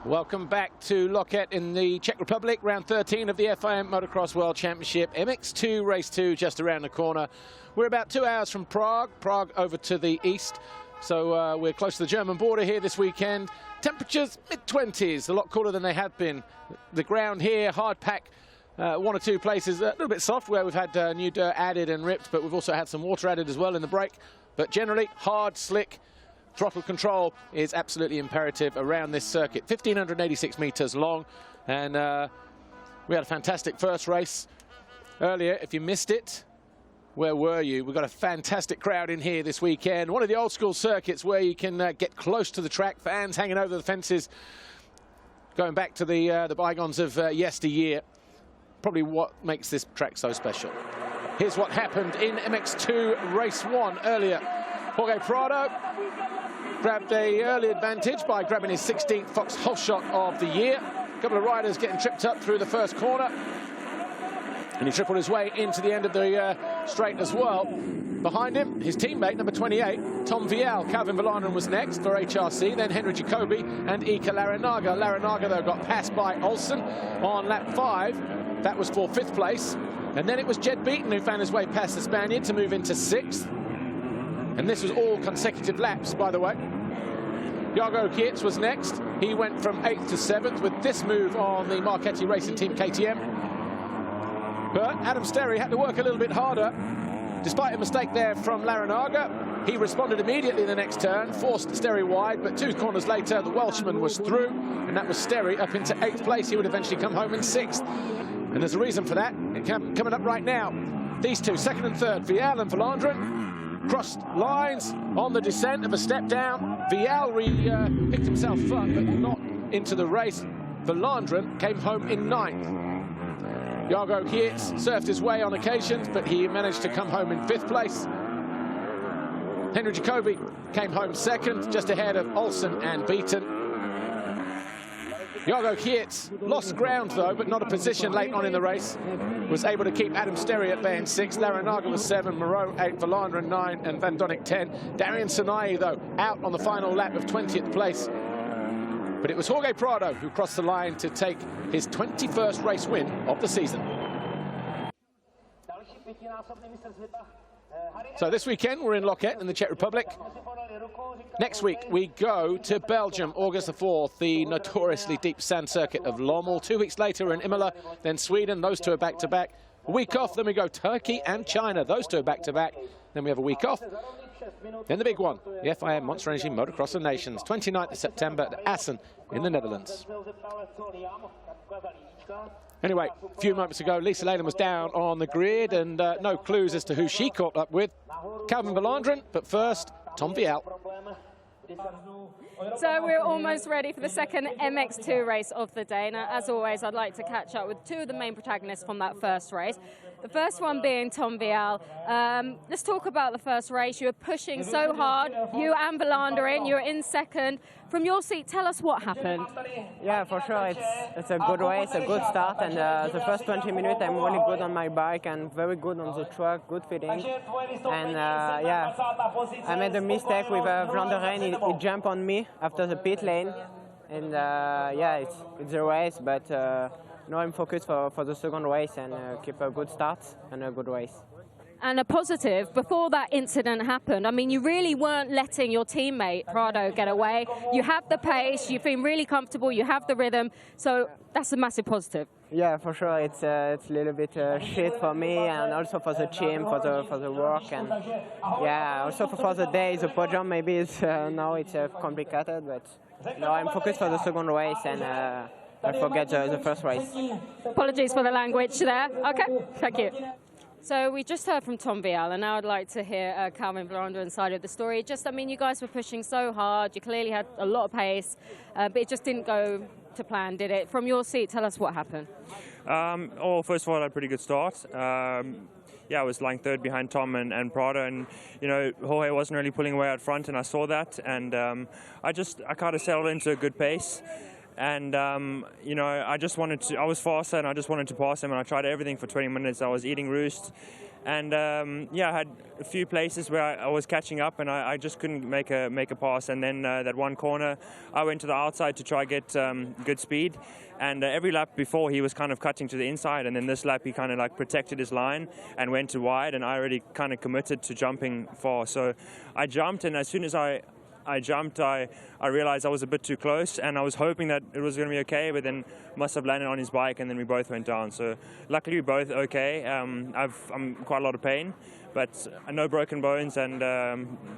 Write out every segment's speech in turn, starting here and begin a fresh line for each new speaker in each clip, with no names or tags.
Welcome back to Loket in the Czech Republic, round 13 of the FIM Motocross World Championship. MX2 race 2 just around the corner. We're about 2 hours from Prague over to the east. So we're close to the German border here this weekend. Temperatures mid-20s, a lot cooler than they have been. The ground here, hard pack, 1 or 2 places, a little bit soft where we've had new dirt added and ripped, but we've also had some water added as well in the brake. But generally, hard, slick. Throttle control is absolutely imperative around this circuit. 1,586 meters long, and we had a fantastic first race earlier. If you missed it, where were you? We've got a fantastic crowd in here this weekend. One of the old school circuits where you can get close to the track, fans hanging over the fences, going back to the bygones of yesteryear. Probably what makes this track so special. Here's what happened in MX2 race 1 earlier. Jorge Prado grabbed an early advantage by grabbing his 16th Fox whole shot of the year. A couple of riders getting tripped up through the first corner. And he tripled his way into the end of the straight as well. Behind him, his teammate, number 28, Tom Vial. Calvin Volandren was next for HRC, then Henry Jacoby and Ika Larinaga. Larinaga, though, got passed by Olsen on lap 5. That was for 5th place. And then it was Jed Beaton who found his way past the Spaniard to move into 6th. And this was all consecutive laps, by the way. Jago Kietz was next. He went from 8th to 7th with this move on the Marchetti Racing Team KTM. But Adam Sterry had to work a little bit harder. Despite a mistake there from Larinaga, he responded immediately in the next turn, forced Sterry wide, but 2 corners later, the Welshman was through, and that was Sterry up into 8th place. He would eventually come home in 6th. And there's a reason for that. Coming up right now, these two, 2nd and 3rd, Vial and Volandren, crossed lines on the descent of a step down. Vial picked himself up, but not into the race. Volandren came home in 9th. Jago Kietz surfed his way on occasions, but he managed to come home in 5th place. Henry Jacoby came home 2nd, just ahead of Olsen and Beaton. Jago Kietz lost ground, though, but not a position late on in the race. Was able to keep Adam Sterry at bay in 6th. Larinaga was 7, Moreau 8, Volandren 9, and Van Donnick 10. Darian Sinai, though, out on the final lap of 20th place. But it was Jorge Prado who crossed the line to take his 21st race win of the season. So this weekend we're in Loket in the Czech Republic. Next week we go to Belgium, August the 4th, the notoriously deep sand circuit of Lommel. 2 weeks later we're in Imola, then Sweden. Those two are back-to-back. A week off, then we go Turkey and China. Those two are back-to-back. Then we have a week off. Then the big one, the FIM Monster Energy Motocross of Nations, 29th of September at Assen in the Netherlands. Anyway, a few moments ago, Lisa Leyland was down on the grid, and no clues as to who she caught up with. Calvin Volandren, but first, Tom Vial.
So we're almost ready for the second MX2 race of the day. Now, as always, I'd like to catch up with 2 of the main protagonists from that first race. The first one being Tom Vial. Let's talk about the first race. You were pushing so hard. You and Volandren, you were in 2nd. From your seat, tell us what happened.
Yeah, for sure. It's a good race, a good start. And the first 20 minutes, I'm really good on my bike and very good on the track, good feeling. And yeah, I made a mistake with Volandren. He jumped on me after the pit lane. And yeah, it's a race, but now I'm focused for the second race and keep a good start and a good race.
And a positive, before that incident happened, I mean, you really weren't letting your teammate, Prado, get away. You have the pace, you've been really comfortable, you have the rhythm, so that's a massive positive.
Yeah, for sure, it's a little bit shit for me and also for the team, for the work, and yeah, also for the day, the podium maybe is, now it's complicated, but no, I'm focused for the second race and I forget the first race.
Apologies for the language there. Okay, thank you. So we just heard from Tom Vial, and now I'd like to hear Calvin Volandren's side of the story. Just, I mean, you guys were pushing so hard. You clearly had a lot of pace, but it just didn't go to plan, did it? From your seat, tell us what happened.
Well, first of all, I had a pretty good start. Yeah, I was lying 3rd behind Tom and Prado, and you know, Jorge wasn't really pulling away out front, and I saw that, and I kind of settled into a good pace. And, you know, I was faster and I just wanted to pass him, and I tried everything for 20 minutes. I was eating roost And yeah, I had a few places where I was catching up, and I just couldn't make a pass. And then that one corner, I went to the outside to try get good speed. And every lap before, he was kind of cutting to the inside, and then this lap he kind of like protected his line and went to wide. And I already kind of committed to jumping far, so I jumped. And as soon as I jumped, I realized I was a bit too close, and I was hoping that it was going to be okay, but then must have landed on his bike, and then we both went down. So luckily, we both okay. I'm quite a lot of pain, but no broken bones, and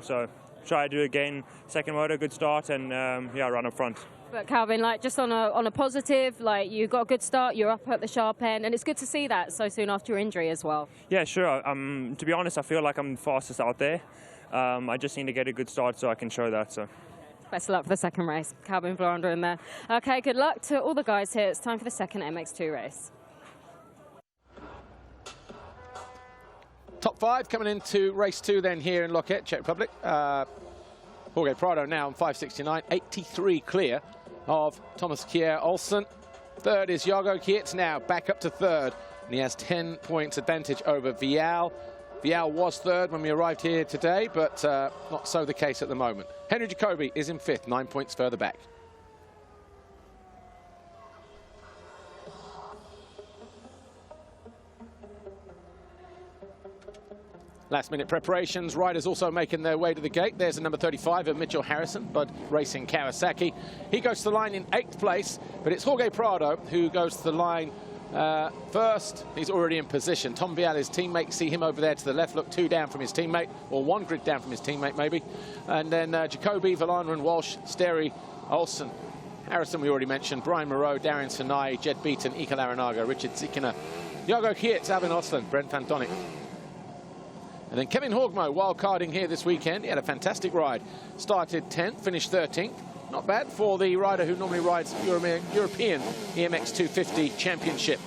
so try to do again. Second motor, good start, and yeah, run up front.
But Calvin, like just on a positive, like you got a good start, you're up at the sharp end, and it's good to see that so soon after your injury as well. Yeah, sure. To be honest, I feel like I'm the fastest out there. I just need to get a good start so I can show that. So, best of luck for the second race. Calvin Vlaanderen in there. Okay, good luck to all the guys here. It's time for the second MX2 race.
Top 5 coming into race 2 then here in Loket, Czech Republic. Jorge Prado now on 569, 83 clear of Thomas Kjær Olsen. Third is Jago Kietz now back up to third, and he has 10 points advantage over Vial. Vial was third when we arrived here today, but not so the case at the moment. Henry Jacoby is in fifth, 9 points further back. Last minute preparations, riders also making their way to the gate. There's the number 35 of Mitchell Harrison, Bud Racing Kawasaki. He goes to the line in 8th place, but it's Jorge Prado who goes to the line first. He's already in position. Tom Vial, his teammate, see him over there to the left, look 2 down from his teammate, or 1 grid down from his teammate maybe. And then Jacoby, Vlaanderen, Walsh, Sterry, Olsen, Harrison we already mentioned, Brian Moreau, Darian Sinai, Jed Beaton, Ika Larinaga, Richard Zikina, Jago Kietz, Alvin Osland, Brent Van Donnick. And then Kevin Horgmo, wildcarding here this weekend. He had a fantastic ride. Started 10th, finished 13th. Not bad for the rider who normally rides European EMX 250 Championship.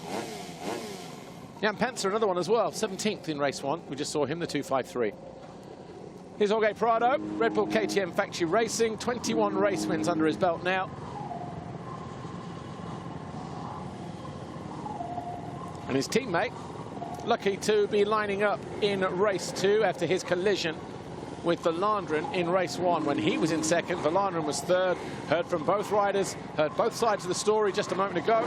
Jan Panzer, another one as well, 17th in race 1. We just saw him, the 253. Here's Jorge Prado, Red Bull KTM Factory Racing, 21 race wins under his belt now. And his teammate, lucky to be lining up in race 2 after his collision with Vlaanderen in race 1 when he was in second. Vlaanderen was third. Heard from both riders, heard both sides of the story just a moment ago.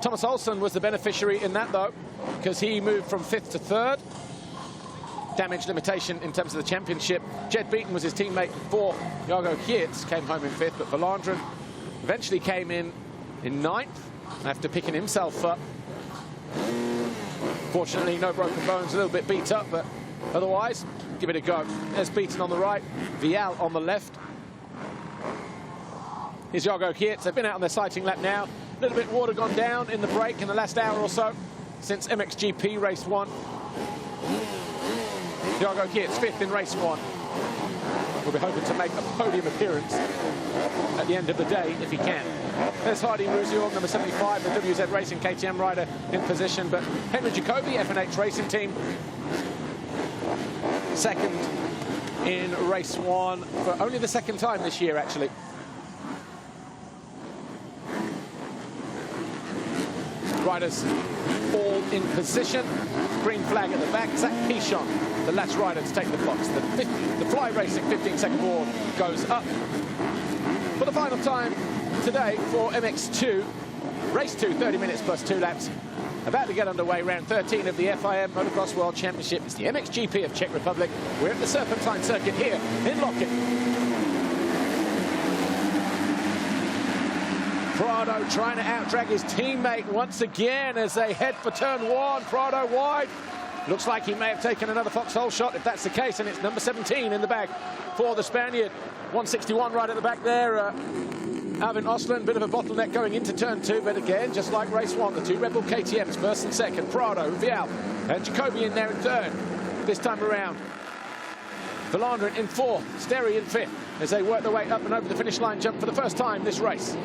Thomas Olsen was the beneficiary in that though, because he moved from 5th to 3rd. Damage limitation in terms of the championship. Jed Beaton was his teammate before Jago Kietz came home in 5th, but Vlaanderen eventually came in 9th. After picking himself up. Fortunately, no broken bones, a little bit beat up, but otherwise, give it a go. There's Beaton on the right, Vial on the left. Here's Jago Kietz. They've been out on their sighting lap now. A little bit water gone down in the break in the last hour or so since MXGP race 1. Jago Kietz 5th in race 1. We'll be hoping to make a podium appearance at the end of the day if he can. There's Hardy Ruzior, number 75, the WZ Racing KTM rider in position, but Henry Jacoby, FNH Racing Team, second in race 1 for only the second time this year, actually. Riders all in position. Green flag at the back. Zach Pichon, the last rider to take the box. The Fly Racing 15-second board goes up for the final time today for MX2. Race 2, 30 minutes plus 2 laps. About to get underway, round 13 of the FIM Motocross World Championship. It's the MXGP of Czech Republic. We're at the Serpentine Circuit here in Loket. Prado trying to out-drag his teammate once again as they head for turn 1. Prado wide. Looks like he may have taken another foxhole shot. If that's the case, and it's number 17 in the bag for the Spaniard. 161 right at the back there. Alvin Osland, bit of a bottleneck going into turn 2, but again, just like race 1, the 2 Red Bull KTMs, first and second. Prado, Vial, and Jacoby in there in third this time around. Vlaanderen in 4th, Sterry in 5th, as they work their way up and over the finish line jump for the first time this race.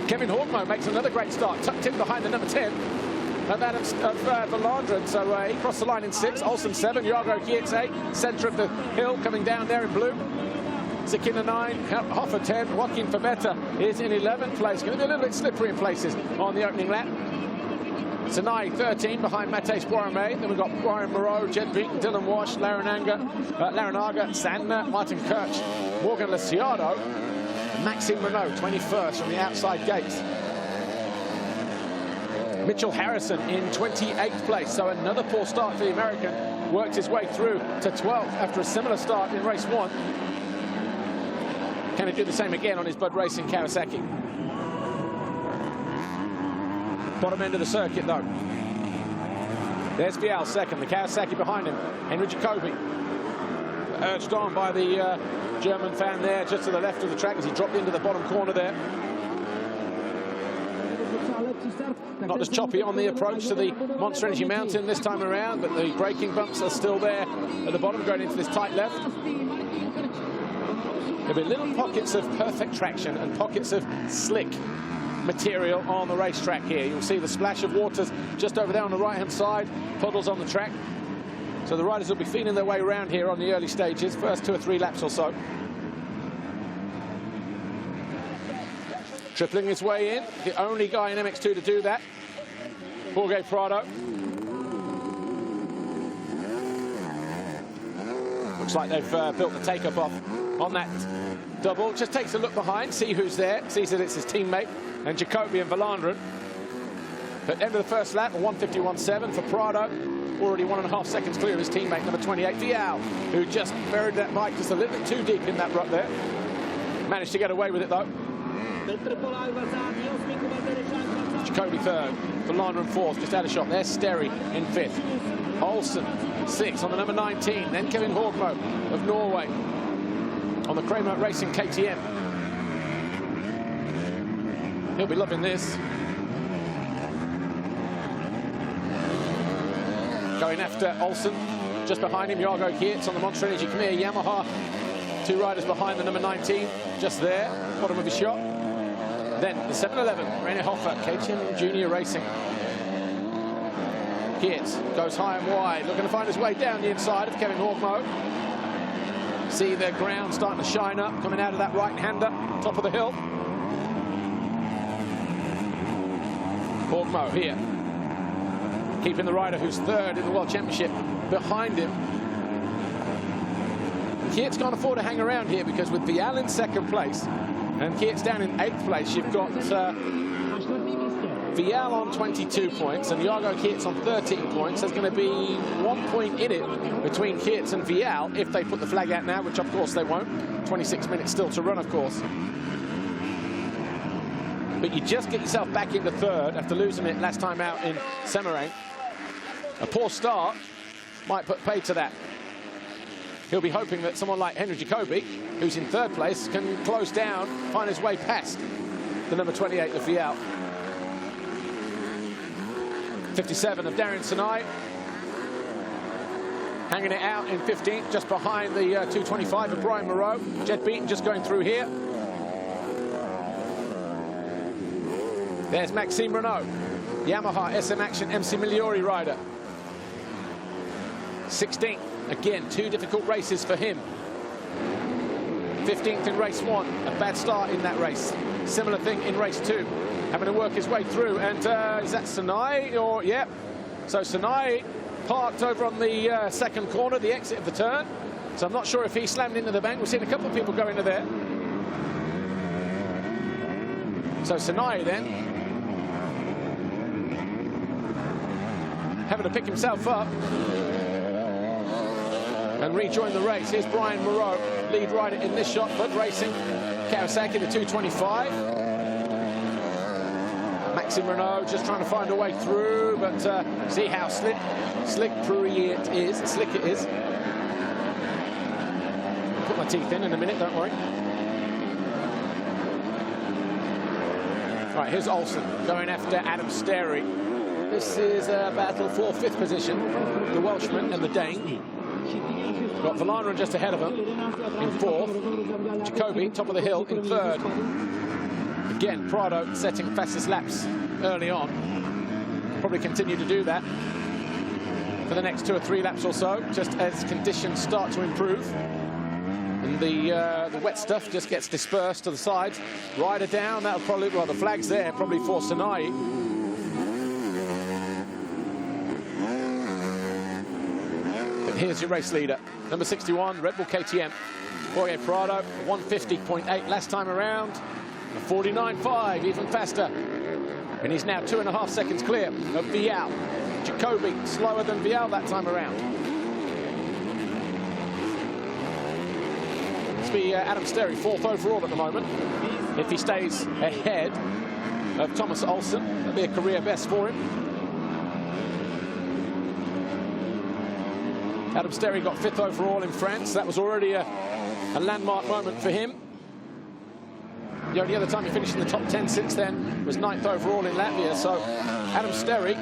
Kevin Horgmo makes another great start, tucked in behind the number 10 of Vlaanderen, so he crossed the line in 6th, Olsen 7, Jago Kietz 8, centre of the hill coming down there in blue. Zikina 9, Hoffa 10, Joaquin Fabetta is in 11th place. Going to be a little bit slippery in places on the opening lap. Sinai 13 behind Matej Boirmé. Then we've got Brian Moreau, Jed Beaton, Dylan Walsh, Larinaga, Sandner, Martin Kirch, Morgan Leciado, and Maxime Renault, 21st from the outside gates. Mitchell Harrison in 28th place, so another poor start for the American. Worked his way through to 12th after a similar start in race 1. Can he do the same again on his Bud Racing Kawasaki? Bottom end of the circuit, though. There's Vial second, the Kawasaki behind him. Henry Jacoby, urged on by the German fan there, just to the left of the track as he dropped into the bottom corner there. Not as choppy on the approach to the Monster Energy Mountain this time around, but the braking bumps are still there at the bottom going into this tight left. There'll be little pockets of perfect traction and pockets of slick material on the racetrack here. You'll see the splash of waters just over there on the right-hand side, puddles on the track. So the riders will be feeling their way around here on the early stages, first 2 or 3 laps or so. Tripling his way in, the only guy in MX2 to do that, Jorge Prado. Looks like they've built the take-up off on that double. Just takes a look behind, see who's there, sees that it's his teammate, and Jacoby and Valandren. But end of the first lap, a 1:51.7 for Prado. Already 1.5 seconds clear of his teammate, number 28, Vial, who just buried that bike just a little bit too deep in that rut there. Managed to get away with it, though. Jacoby third, Valandren fourth, just out of shot. There's Sterry in 5th. Olsen 6th on the number 19. Then Kevin Horgmo of Norway on the Kramer Racing KTM. He'll be loving this. Going after Olsen. Just behind him, Jargo Geerts on the Monster Energy Khmer Yamaha. 2 riders behind the number 19, just there, bottom of his shot. Then the 711, René Hoffer, KTM Junior Racing. Geerts goes high and wide, looking to find his way down the inside of Kevin Horgmo. See the ground starting to shine up, coming out of that right-hander, top of the hill. Horgmo here, keeping the rider who's 3rd in the World Championship behind him. Geerts can't afford to hang around here because with Vial in 2nd place and Geerts down in 8th place, you've got Vial on 22 points and Jargo Geerts on 13 points. There's going to be 1 point in it between Geerts and Vial if they put the flag out now, which of course they won't. 26 minutes still to run, of course. But you just get yourself back into 3rd after losing it last time out in Semarang. A poor start might put pay to that. He'll be hoping that someone like Henry Jacoby, who's in 3rd place, can close down, find his way past the number 28 of Vial. 57 of Darian Sinai. Hanging it out in 15th, just behind the 225 of Brian Moreau. Jed Beaton just going through here. There's Maxime Renault, Yamaha SM Action MC Migliori rider. 16th. Again, 2 difficult races for him. 15th in race 1, a bad start in that race. Similar thing in race 2, having to work his way through. And is that Sinai? Or, yeah. So Sinai parked over on the 2nd corner, the exit of the turn. So I'm not sure if he slammed into the bank. We've seen a couple of people go into there. So Sinai then, having to pick himself up and rejoin the race. Here's Brian Moreau, lead rider in this shot, Bud Racing, Kawasaki, the 225. Maxime Renault just trying to find a way through, but see how slick it is. Put my teeth in a minute, don't worry. Right, here's Olsen going after Adam Sterry. This is a battle for 5th position, the Welshman and the Dane. Got Valandren just ahead of him in 4th. Jacoby, top of the hill, in 3rd. Again, Prado setting fastest laps early on. Probably continue to do that for the next 2 or 3 laps or so, just as conditions start to improve. And the wet stuff just gets dispersed to the sides. Rider down, that'll probably, well, the flag's there, probably for Sinai. Here's your race leader, number 61, Red Bull KTM. Jorge Prado, 150.8 last time around, 49.5, even faster. And he's now 2.5 seconds clear of Vial. Jacoby, slower than Vial that time around. This will be Adam Sterry, 4th overall at the moment. If he stays ahead of Thomas Olsen, that'll be a career best for him. Adam Sterry got 5th overall in France. That was already a landmark moment for him. The only other time he finished in the top 10 since then was 9th overall in Latvia. So Adam Sterry,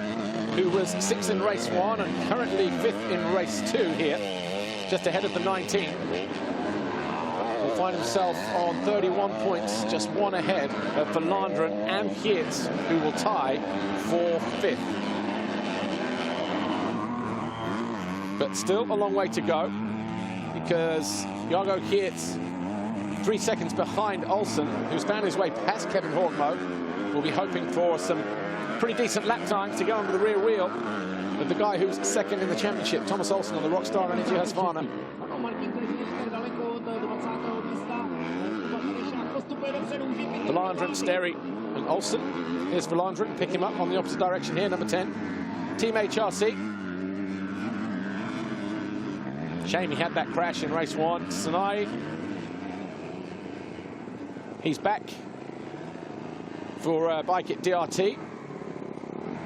who was 6th in race 1 and currently 5th in race 2 here, just ahead of the 19, will find himself on 31 points, just 1 ahead of Verlanderen and Geerts, who will tie for 5th. But still a long way to go, because Jago Geerts, 3 seconds behind Olsen, who's found his way past Kevin Horgmo, will be hoping for some pretty decent lap times to go under the rear wheel of the guy who's 2nd in the championship, Thomas Olsen, on the Rockstar Energy Husqvarna. Verlanderen, Sterry and Olsen. Here's Verlanderen, pick him up on the opposite direction here, number 10. Team HRC. Shame he had that crash in race 1. Sinai, he's back for bike at DRT,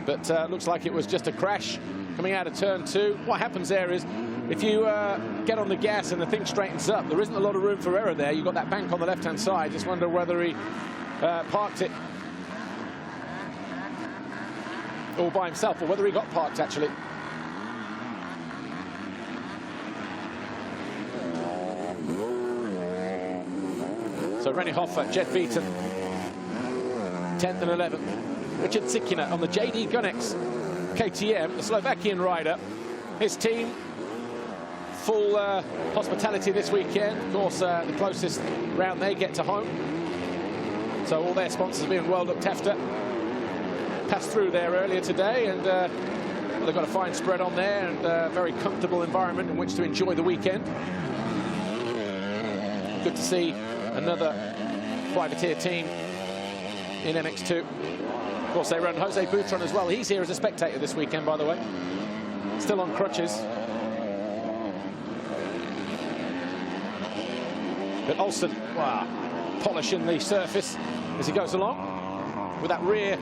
but looks like it was just a crash coming out of turn 2. What happens there is, if you get on the gas and the thing straightens up, there isn't a lot of room for error there. You've got that bank on the left-hand side. Just wonder whether he parked it all by himself, or whether he got parked, actually. So Rennie Hoffer, Jed Beaton, 10th and 11th. Richard Sikina on the JD Gunnex KTM, the Slovakian rider. His team, full hospitality this weekend. Of course, the closest round they get to home. So all their sponsors are being well looked after. Passed through there earlier today, and well, they've got a fine spread on there and a very comfortable environment in which to enjoy the weekend. Good to see another privateer team in MX2. Of course, they run Jose Boutron as well. He's here as a spectator this weekend, by the way. Still on crutches. But Olsen, wow, polishing the surface as he goes along with that rear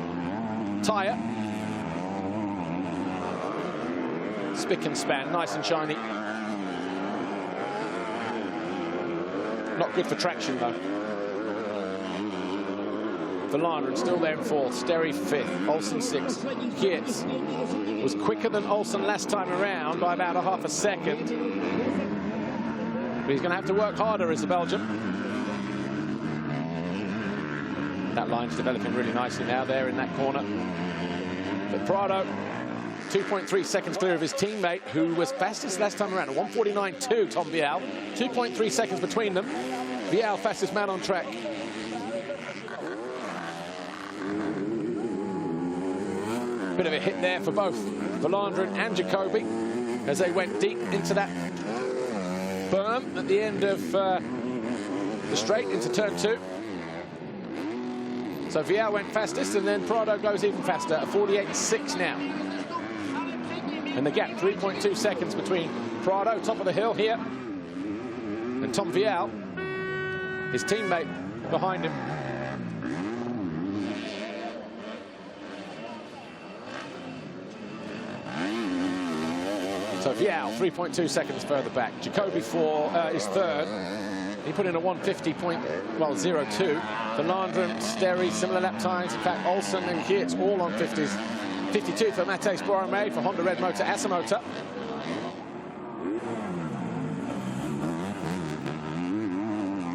tyre. Spick and span, nice and shiny. Not good for traction, though. Verlanderen still there in 4th, Sterry 5th, Olsen 6th. Geerts was quicker than Olsen last time around by about half a second. But he's going to have to work harder as a Belgian. That line's developing really nicely now there in that corner. But Prado, 2.3 seconds clear of his teammate, who was fastest last time around, 149.2, Tom Vial. 2.3 seconds between them. Vial, fastest man on track. Bit of a hit there for both Verlanderen and Jacoby as they went deep into that berm at the end of the straight into turn 2. So Vial went fastest, and then Prado goes even faster at 48.6 now. And the gap, 3.2 seconds between Prado, top of the hill here, and Tom Vial, his teammate behind him. So Vial, 3.2 seconds further back. Jacoby for his 3rd. He put in a 150.02. Verlanderen, Sterry, similar lap times. In fact, Olsen and Geerts all on 50s. 52 for Matthijs Borromee for Honda Red Motor Asamotor.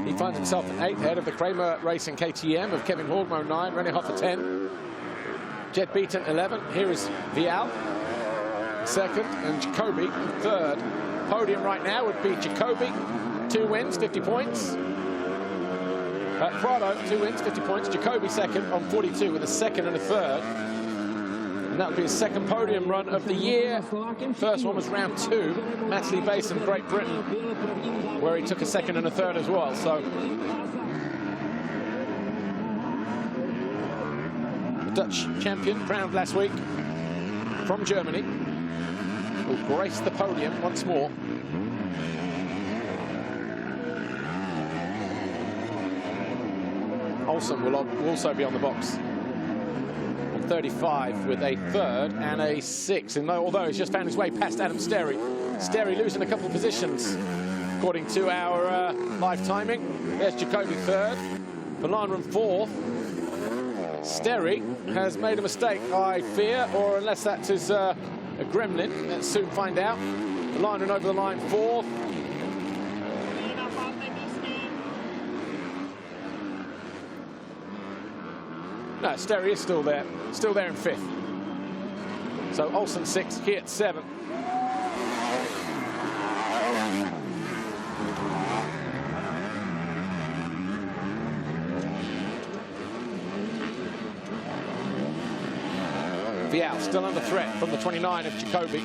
He finds himself in 8th, ahead of the Kramer Racing KTM of Kevin Horgmo 9, Rennie Hoffer 10, Jed Beaton 11. Here is Vial, 2nd, and Jacoby 3rd. Podium right now would be Jacoby, 2 wins, 50 points. Prado, 2 wins, 50 points. Jacoby 2nd on 42 with a 2nd and a 3rd. And And that would be his second podium run of the year. First one was round 2, Matterley Basin, Great Britain, where he took a second and a third as well. So the Dutch champion, crowned last week from Germany, will grace the podium once more. Olsen will also be on the box on 35 with a third and a 6. And although he's just found his way past Adam Sterry, Sterry losing a couple of positions according to our live timing. There's Jacoby third, Verlanderen fourth. Sterry has made a mistake, I fear, or unless that is a gremlin, let's soon find out. Verlanderen over the line fourth. No, Sterry is still there in 5th. So Olsen 6, Geert 7. Vial still under threat from the 29 of Jacoby.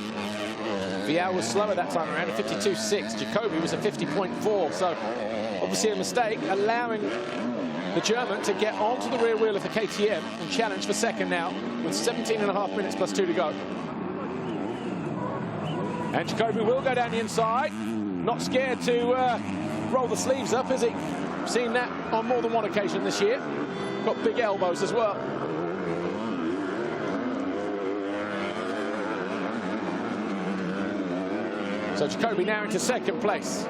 Vial was slower that time around, a 52.6. Jacoby was a 50.4, so obviously a mistake, allowing the German to get onto the rear wheel of the KTM and challenge for second now with 17.5 minutes plus 2 to go. And Jacoby will go down the inside. Not scared to roll the sleeves up, is he? Seen that on more than one occasion this year. Got big elbows as well. So Jacoby now into second place.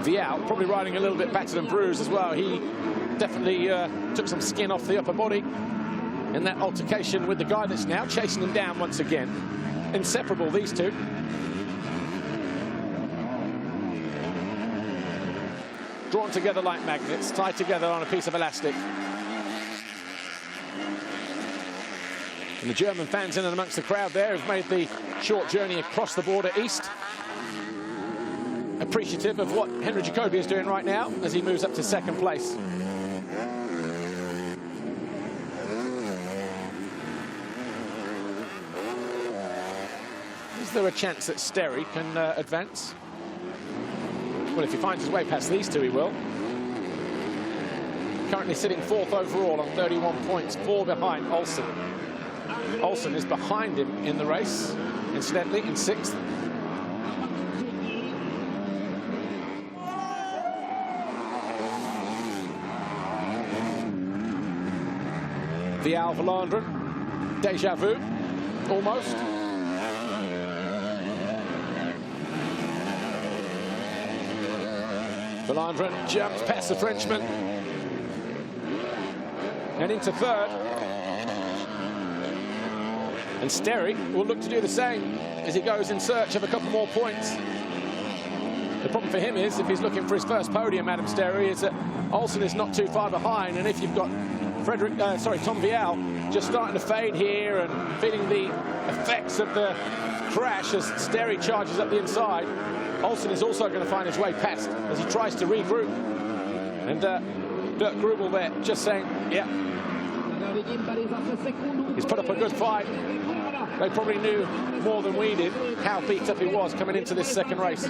Vial probably riding a little bit battered and bruised as well. He definitely took some skin off the upper body in that altercation with the guy that's now chasing him down once again. Inseparable, these two. Drawn together like magnets, tied together on a piece of elastic. And the German fans in and amongst the crowd there have made the short journey across the border east. Appreciative of what Henry Jacoby is doing right now as he moves up to second place. Is there a chance that Sterry can advance? Well, if he finds his way past these two, he will. Currently sitting 4th overall on 31 points, 4 behind Olsen. Olsen is behind him in the race, incidentally, in 6th. Vial, Verlanderen, deja vu, almost. Verlanderen jumps past the Frenchman and into 3rd. And Sterry will look to do the same as he goes in search of a couple more points. The problem for him is, if he's looking for his first podium, Adam Sterry, is that Olsen is not too far behind, and if you've got Tom Vial just starting to fade here and feeling the effects of the crash as Sterry charges up the inside, Olsen is also going to find his way past as he tries to regroup. And Dirk Grubel there just saying, yeah, he's put up a good fight. They probably knew more than we did how beat up he was coming into this second race.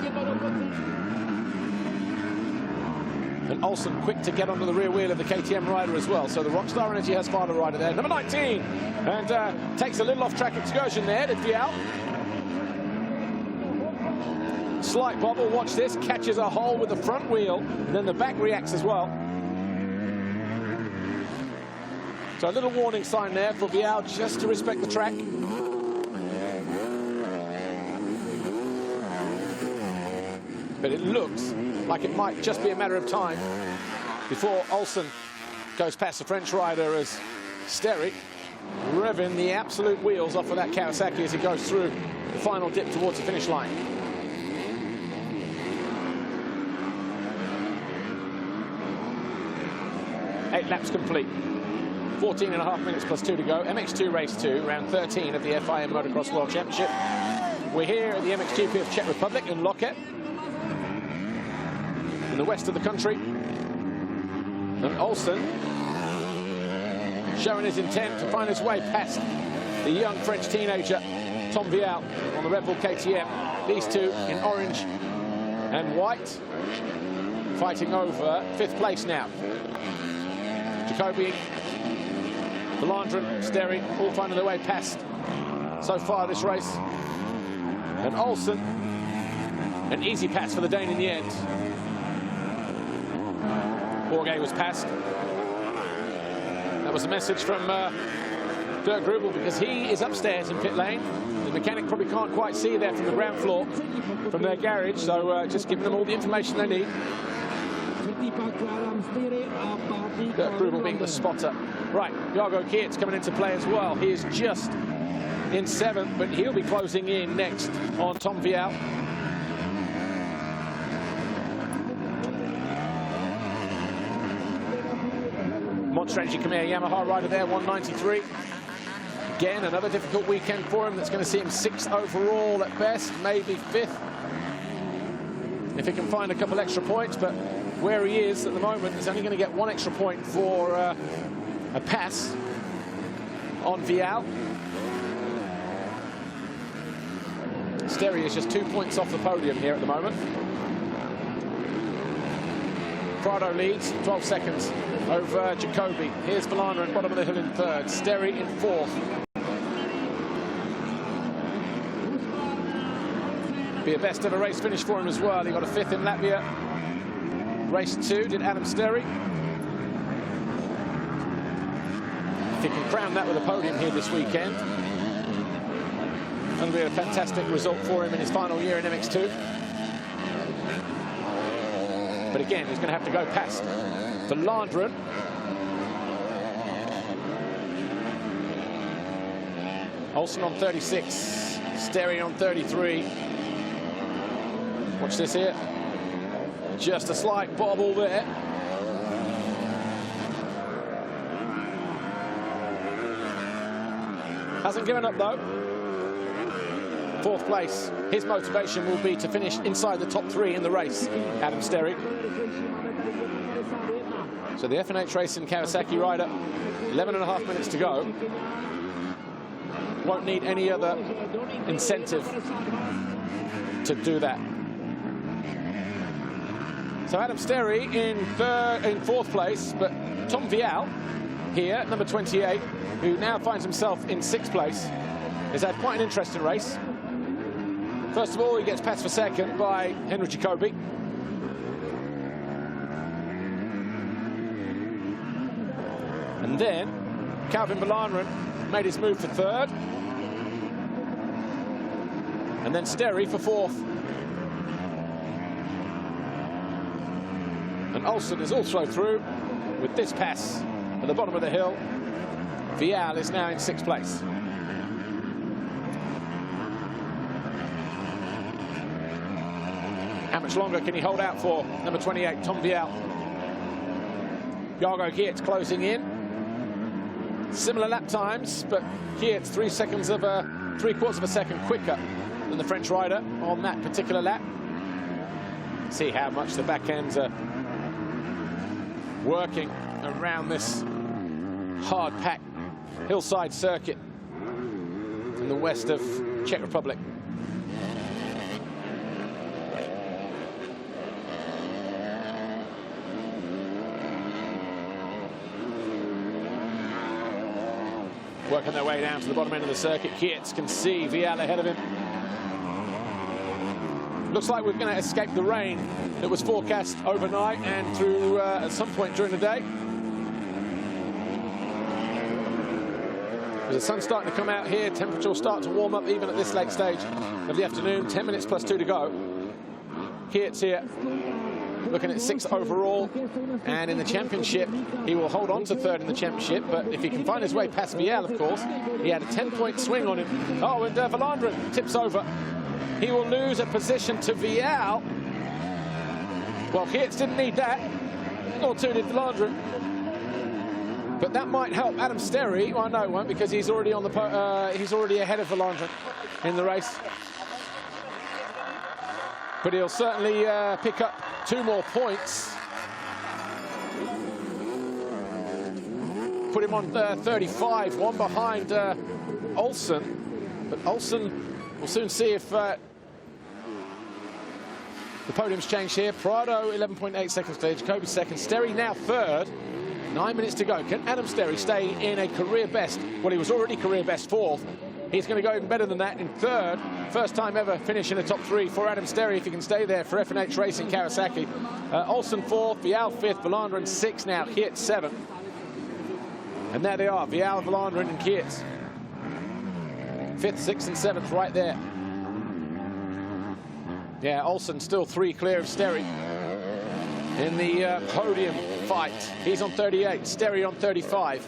And Olsen quick to get onto the rear wheel of the KTM rider as well. So the Rockstar Energy has father rider there, number 19. And takes a little off-track excursion there, did Vial. Slight bobble, watch this, catches a hole with the front wheel, and then the back reacts as well. So a little warning sign there for Vial just to respect the track. But it looks like it might just be a matter of time before Olsen goes past the French rider as Sterry revving the absolute wheels off of that Kawasaki as he goes through the final dip towards the finish line. Eight laps complete. 14.5 minutes plus 2 to go. MX2 race 2, round 13 of the FIM Motocross World Championship. We're here at the MXGP of Czech Republic in Loket, in the west of the country. And Olsen showing his intent to find his way past the young French teenager, Tom Vial, on the Red Bull KTM. These two in orange and white, fighting over 5th place now. Jacoby, Valandren, Sterry, all finding their way past so far this race. And Olsen, an easy pass for the Dane in the end. Borgé was passed. That was a message from Dirk Grubel, because he is upstairs in pit lane. The mechanic probably can't quite see there from the ground floor, from their garage, so just giving them all the information they need. Dirk Grubel being the spotter. Right, Jago Geerts coming into play as well. He is just in 7th, but he'll be closing in next on Tom Vial. Monster Energy Khmer Yamaha rider there, 193. Again, another difficult weekend for him. That's going to see him 6th overall at best, maybe 5th. If he can find a couple extra points, but where he is at the moment, he's only going to get 1 extra point for a pass on Vial. Sterry is just 2 points off the podium here at the moment. Prado leads 12 seconds over Jacoby. Here's Valandren, bottom of the hill in 3rd. Sterry in 4th. Be a best ever race finish for him as well. He got a 5th in Latvia. Race 2 did Adam Sterry. If he can crown that with a podium here this weekend, going to be a fantastic result for him in his final year in MX2. But again, he's going to have to go past Valandren. Olsen on 36, Sterry on 33. Watch this here. Just a slight bobble there. Hasn't given up though. 4th place. His motivation will be to finish inside the top 3 in the race, Adam Sterry. So the FNH Racing Kawasaki rider, 11.5 minutes to go. Won't need any other incentive to do that. So Adam Sterry in 4th place, but Tom Vial here, number 28, who now finds himself in 6th place, has had quite an interesting race. First of all, he gets passed for 2nd by Henry Jacoby. And then Calvin Valandren made his move for 3rd. And then Sterry for 4th. And Olsen is also through with this pass at the bottom of the hill. Vial is now in 6th place. How much longer can he hold out for? Number 28, Tom Vial. Jago Geerts closing in. Similar lap times, but Geerts 3/4 of a second quicker than the French rider on that particular lap. See how much the back ends are working around this hard-packed hillside circuit in the west of Czech Republic. Working their way down to the bottom end of the circuit. Geerts can see Vial ahead of him. Looks like we're going to escape the rain that was forecast overnight and through at some point during the day. As the sun's starting to come out here, temperature will start to warm up even at this late stage of the afternoon. 10 minutes plus 2 to go. Geerts here, looking at 6th overall, and in the championship he will hold on to 3rd in the championship, but if he can find his way past Vial, of course. He had a 10-point swing on him. Oh, and Valandren tips over. He will lose a position to Vial. Well, Geerts didn't need that, nor too did Valandren. But that might help Adam Sterry. Well, no, it won't, because he's already on the he's already ahead of Valandren in the race. But he'll certainly pick up 2 more points put him on 35, one behind Olsen. But Olsen, we'll soon see if the podium's changed here. Prado, 11.8 seconds clear. Jacoby second. Sterry now third. 9 minutes to go. Can Adam Sterry stay in a career best? Well, he was already career best fourth. He's going to go even better than that in third. First time ever finish in the top three for Adam Sterry if he can stay there for F&H Racing Kawasaki. Olsen fourth, Vial fifth, Valandrin sixth now, Kiet seventh. And there they are, Vial, Valandrin and Kiet. Fifth, sixth and seventh right there. Yeah, Olsen still 3 clear of Sterry in the podium fight. He's on 38, Sterry on 35.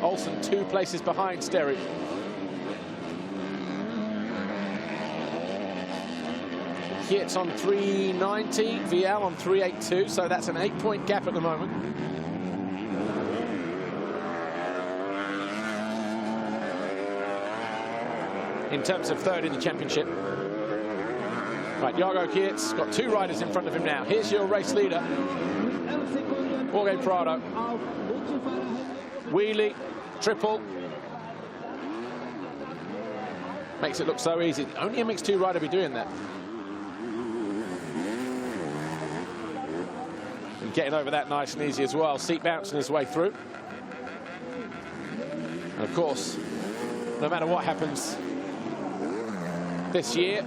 Olsen 2 places behind Sterry. Kiet's on 390, Vial on 382, so that's an 8-point gap at the moment. In terms of third in the championship. Right, Jago Kiet's got 2 riders in front of him now. Here's your race leader, Jorge Prado. Wheelie, triple. Makes it look so easy. Only MX2 rider be doing that. And getting over that nice and easy as well. Seat bouncing his way through. And of course, no matter what happens this year,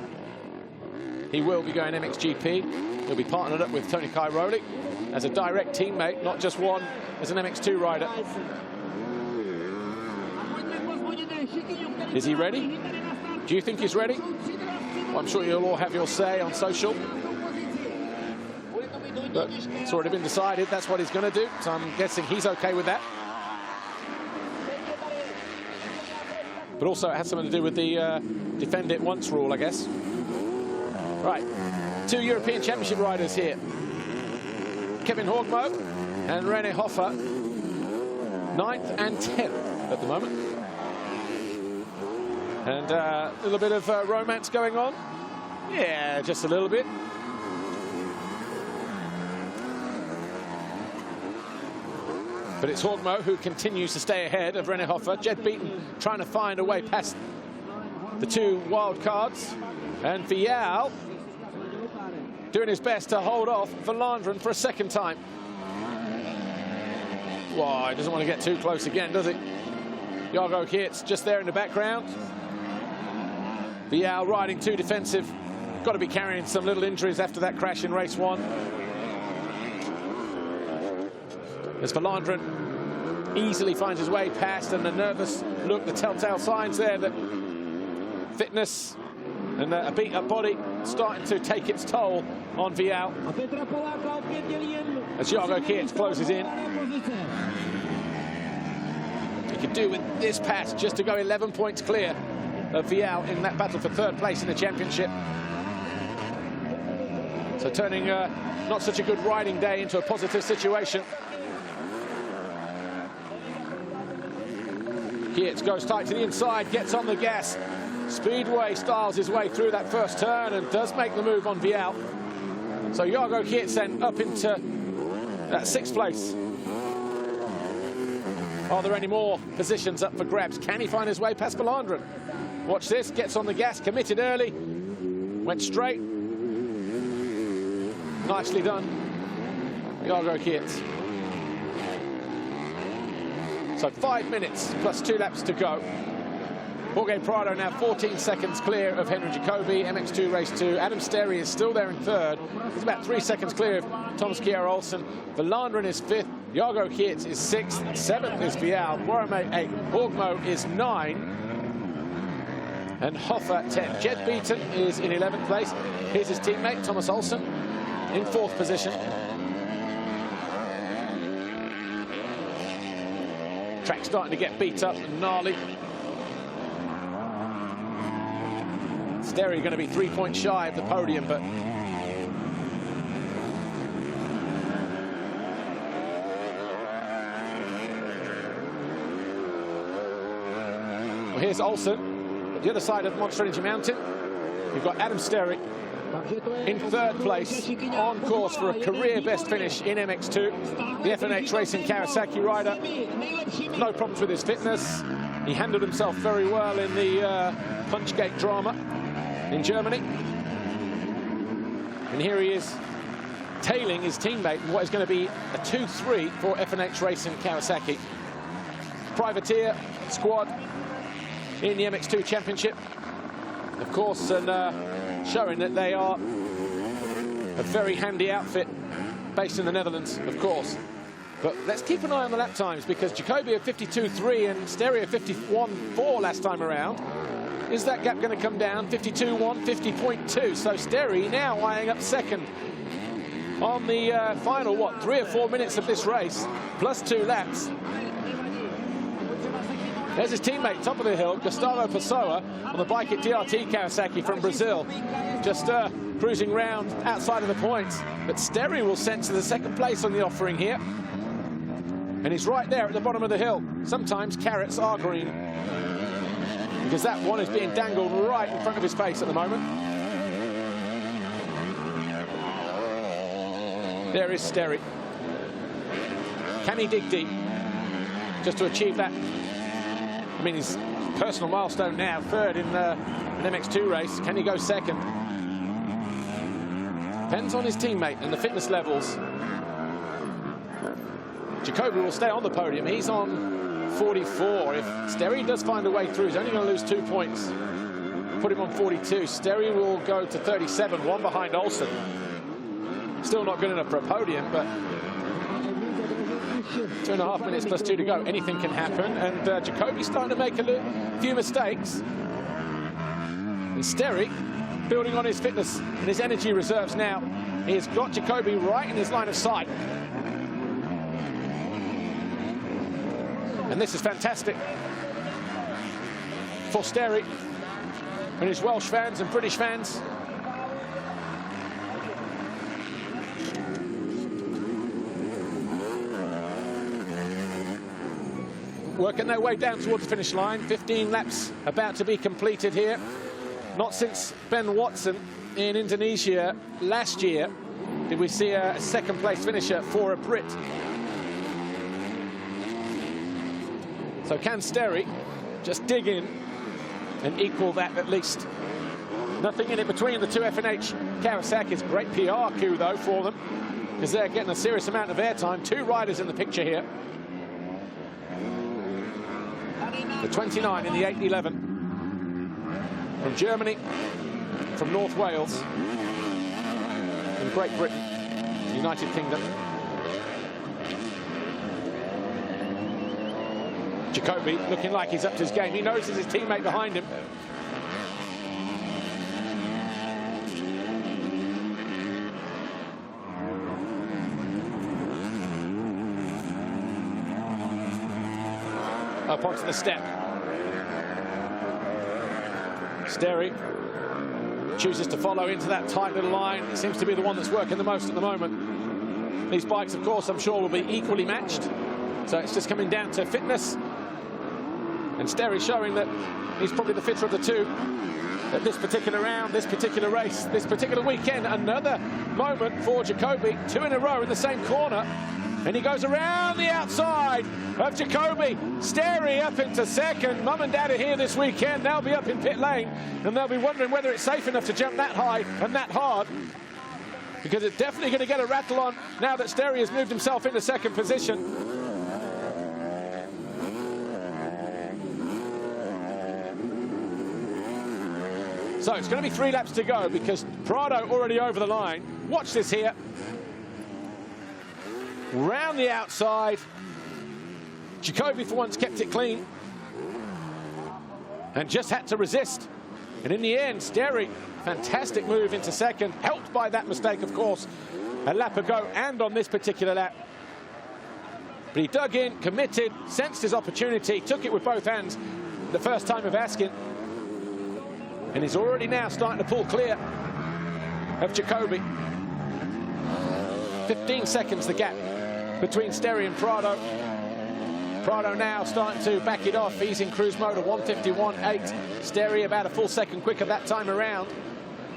he will be going MXGP. He'll be partnered up with Tony Cairoli as a direct teammate, not just one as an MX2 rider. Is he ready? Do you think he's ready? Well, I'm sure you'll all have your say on social. But it's already been decided that's what he's going to do, so I'm guessing he's okay with that. But also it has something to do with the defend it once rule, I guess. Right, 2 European Championship riders here. Kevin Horgmo and René Hoffer, 9th and 10th at the moment. And a little bit of romance going on. Yeah, just a little bit. But it's Horgmo who continues to stay ahead of René Hoffer. Jed Beaton trying to find a way past the 2 wild cards. And Vial doing his best to hold off Valandrin for a second time. Well, he doesn't want to get too close again, does he? Jago Kiet's just there in the background. Vial riding too defensive. Got to be carrying some little injuries after that crash in race 1. As Valandrin easily finds his way past, and the nervous look, the telltale signs there that fitness and a beat-up body starting to take its toll on Vial. As Jago Kiet closes in. He could do with this pass just to go 11 points clear of Vial in that battle for 3rd place in the championship. So turning not such a good riding day into a positive situation. Kiet goes tight to the inside, gets on the gas. Speedway styles his way through that first turn and does make the move on Vial. So Jago Kiet then up into that 6th place. Are there any more positions up for grabs? Can he find his way past Valandrin? Watch this, gets on the gas, committed early, went straight. Nicely done, Jago Kiet. So 5 minutes plus 2 laps to go. Jorge Prado now 14 seconds clear of Henry Jacoby, MX2 race 2. Adam Sterry is still there in 3rd. He's about 3 seconds clear of Thomas Kjær Olsen. Valandrin is 5th. Jago Kiet is 6th. 7th is Vial. Boromé 8th. Horgmo is 9. And Hoffer 10. Jed Beaton is in 11th place. Here's his teammate, Thomas Olsen, in 4th position. Track starting to get beat up and gnarly. Sterry going to be 3 points shy of the podium, but well, here's Olsen at the other side of Monster Energy Mountain. We've got Adam Sterry in third place, on course for a career best finish in MX2. The FNH Racing Kawasaki rider, no problems with his fitness. He handled himself very well in the Punchgate drama in Germany. And here he is, tailing his teammate in what is going to be a 2-3 for FNH Racing Kawasaki. Privateer squad in the MX2 Championship, of course, and showing that they are a very handy outfit based in the Netherlands, of course. But let's keep an eye on the lap times, because Jacoby at 52.3 and Sterry at 51.4 last time around. Is that gap going to come down? 52.1, 50.2. So Sterry now eyeing up second on the final, 3 or 4 minutes of this race, plus 2 laps. There's his teammate, top of the hill, Gustavo Pessoa, on the bike at DRT Kawasaki from Brazil. Just cruising round outside of the points. But Sterry will sense the second place on the offering here. And he's right there at the bottom of the hill. Sometimes carrots are green, because that one is being dangled right in front of his face at the moment. There is Sterry. Can he dig deep just to achieve that? I mean, his personal milestone now, third in an MX2 race. Can he go second? Depends on his teammate and the fitness levels. Jacoby will stay on the podium. He's on 44. If Sterry does find a way through, he's only going to lose 2 points. Put him on 42. Sterry will go to 37, 1 behind Olsen. Still not good enough for a podium, but 2.5 minutes plus 2 to go. Anything can happen, and Jacoby's starting to make a few mistakes. And Sterry, building on his fitness and his energy reserves now, he has got Jacoby right in his line of sight. And this is fantastic for Sterry and his Welsh fans and British fans. Working their way down towards the finish line. 15 laps about to be completed here. Not since Ben Watson in Indonesia last year did we see a second place finisher for a Brit. So can Sterry just dig in and equal that at least? Nothing in it between the two FNH Kawasaki's. Great PR coup, though, for them, because they're getting a serious amount of airtime. 2 riders in the picture here. The 29 in the 811 from Germany, from North Wales, and Great Britain, United Kingdom. Jacoby looking like he's up to his game. He knows there's his teammate behind him. Up onto the step. Sterry chooses to follow into that tight little line. It seems to be the one that's working the most at the moment. These bikes, of course, I'm sure will be equally matched. So it's just coming down to fitness. And Sterry showing that he's probably the fitter of the two at this particular round, this particular race, this particular weekend. Another moment for Jacoby, 2 in a row in the same corner. And he goes around the outside of Jacoby. Sterry up into second. Mum and Dad are here this weekend. They'll be up in pit lane, and they'll be wondering whether it's safe enough to jump that high and that hard, because it's definitely going to get a rattle on now that Sterry has moved himself into second position. So it's going to be 3 laps to go, because Prado already over the line. Watch this here. Round the outside. Jacoby for once kept it clean and just had to resist. And in the end, Sterry, fantastic move into second, helped by that mistake, of course, a lap ago and on this particular lap. But he dug in, committed, sensed his opportunity, took it with both hands the first time of asking. And he's already now starting to pull clear of Jacoby. 15 seconds the gap between Sterry and Prado. Prado now starting to back it off. He's in cruise mode at 151.8. Sterry about a full second quicker that time around.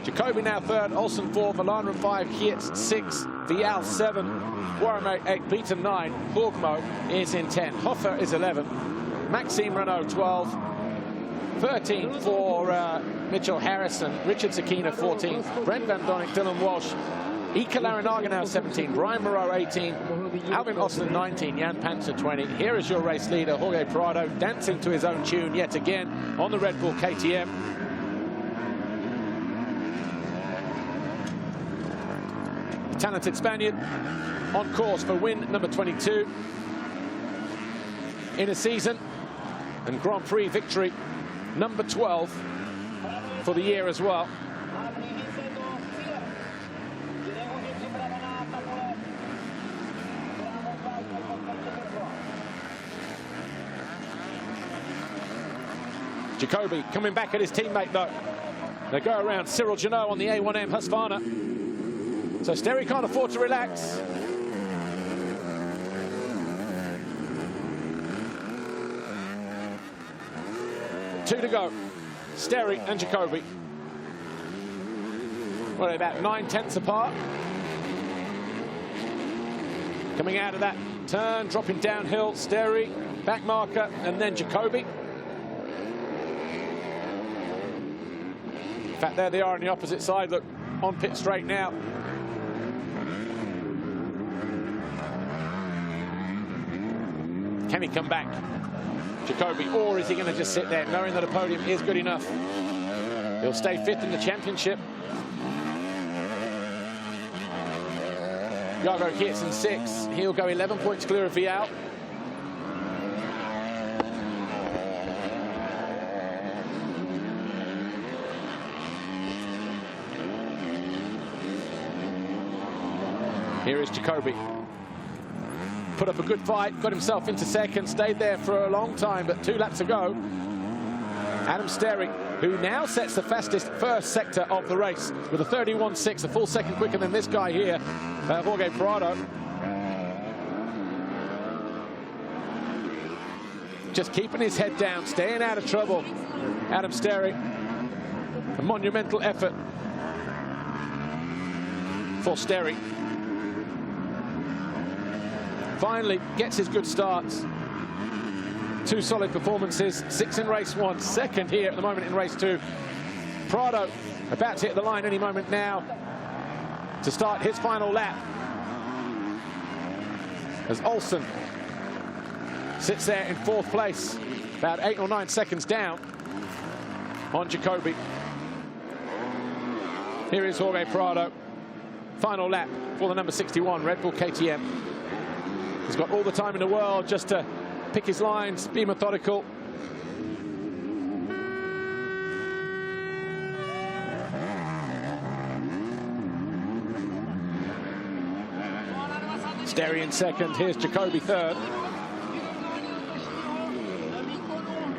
Jacoby now third, Olsen 4, Valana 5, Geerts 6, Vial 7, Warame 8, Peter 9, Borgmo is in 10, Hoffer is 11, Maxime Renault 12, 13 for Mitchell Harrison, Richard Sakina 14, Brent Van Donnick, Dylan Walsh, Ika Larinaga 17, Brian Moreau 18, Alvin Osland 19, Jan Panzer 20. Here is your race leader, Jorge Prado, dancing to his own tune yet again on the Red Bull KTM. The talented Spaniard on course for win number 22 in a season, and Grand Prix victory number 12 for the year as well. Jacoby coming back at his teammate though. They go around Cyril Janot on the A1M Husqvarna. So Sterry can't afford to relax. Two to go. Sterry and Jacoby. Well, about 9/10 apart. Coming out of that turn, dropping downhill, Sterry, back marker, and then Jacoby. In fact, there they are on the opposite side. Look, on pit straight now. Can he come back, Jacoby, or is he going to just sit there knowing that a podium is good enough? He'll stay fifth in the championship. Jago Geerts in 6. He'll go 11 points clear of Vial. Here is Jacoby. Put up a good fight, got himself into second, stayed there for a long time, but 2 laps ago. Adam Sterry, who now sets the fastest first sector of the race with a 31.6, a full second quicker than this guy here, Jorge Prado. Just keeping his head down, staying out of trouble. Adam Sterry, a monumental effort for Sterry. Finally gets his good starts. 2 solid performances, 6 in race 1, second here at the moment in race 2. Prado about to hit the line any moment now to start his final lap, as Olsen sits there in 4th place, about 8 or 9 seconds down on Jacoby. Here is Jorge Prado, final lap for the number 61 Red Bull KTM. He's got all the time in the world just to pick his lines, be methodical. Sterry in second, here's Jacoby third.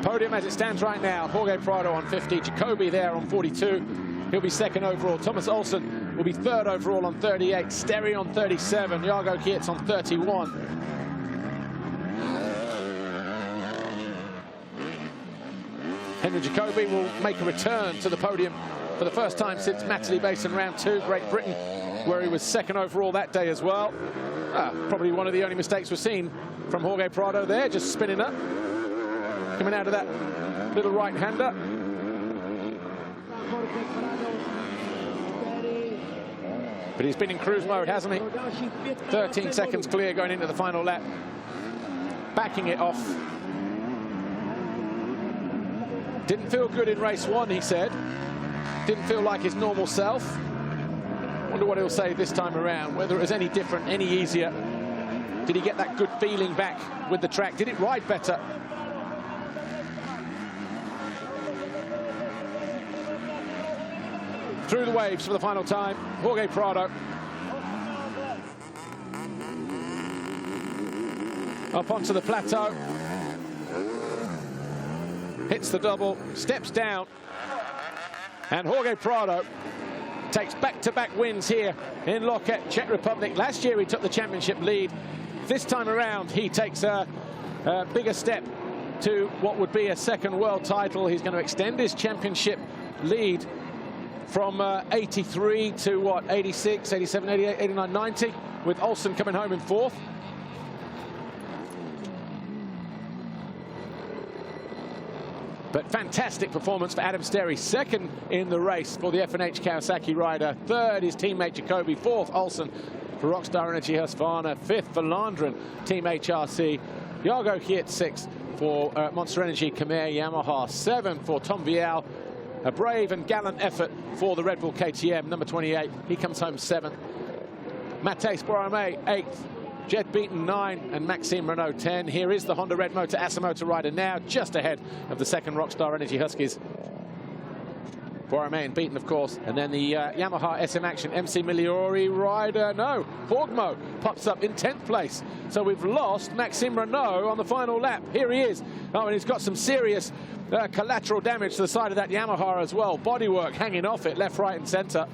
Podium as it stands right now, Jorge Prado on 50, Jacoby there on 42. He'll be second overall. Thomas Olsen will be third overall on 38, Sterry on 37, Jago Geerts on 31. Henry Jacoby will make a return to the podium for the first time since Matterley Basin round 2, Great Britain, where he was second overall that day as well. Probably one of the only mistakes we've seen from Jorge Prado there, just spinning up, coming out of that little right-hander. But he's been in cruise mode, hasn't he? 13 seconds clear going into the final lap. Backing it off. Didn't feel good in race 1, he said. Didn't feel like his normal self. Wonder what he'll say this time around, whether it was any different, any easier. Did he get that good feeling back with the track? Did it ride better? Through the waves for the final time, Jorge Prado. Up onto the plateau. Hits the double, steps down, and Jorge Prado takes back-to-back wins here in Loket, Czech Republic. Last year he took the championship lead. This time around he takes a bigger step to what would be a second world title. He's going to extend his championship lead from 83 to what, 86, 87, 88, 89, 90, with Olsen coming home in 4th. But fantastic performance for Adam Sterry, 2nd in the race for the F&H Kawasaki rider. 3rd his teammate Jacoby, 4th Olsen for Rockstar Energy Husqvarna, 5th for Landren, Team HRC. Jago Kiet 6th for Monster Energy Khmer Yamaha, 7th for Tom Vial. A brave and gallant effort for the Red Bull KTM, number 28. He comes home 7th. Matej Boromé, 8th. Jed Beaton 9 and Maxime Renault 10. Here is the Honda Red Motor Asamoto rider now, just ahead of the 2nd Rockstar Energy Huskies. Boromé and Beaton, of course. And then the Yamaha SM Action MC Migliori rider, no, Horgmo pops up in 10th place. So we've lost Maxime Renault on the final lap. Here he is. Oh, and he's got some serious collateral damage to the side of that Yamaha as well. Bodywork hanging off it, left, right and centre.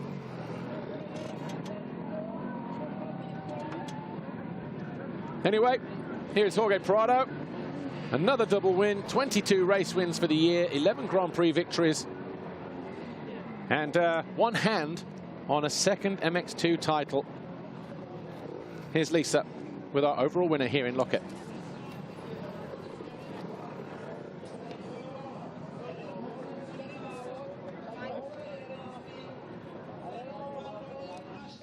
Anyway, here's Jorge Prado. Another double win, 22 race wins for the year, 11 Grand Prix victories. And one hand on a 2nd MX2 title. Here's Lisa with our overall winner here in Lockett.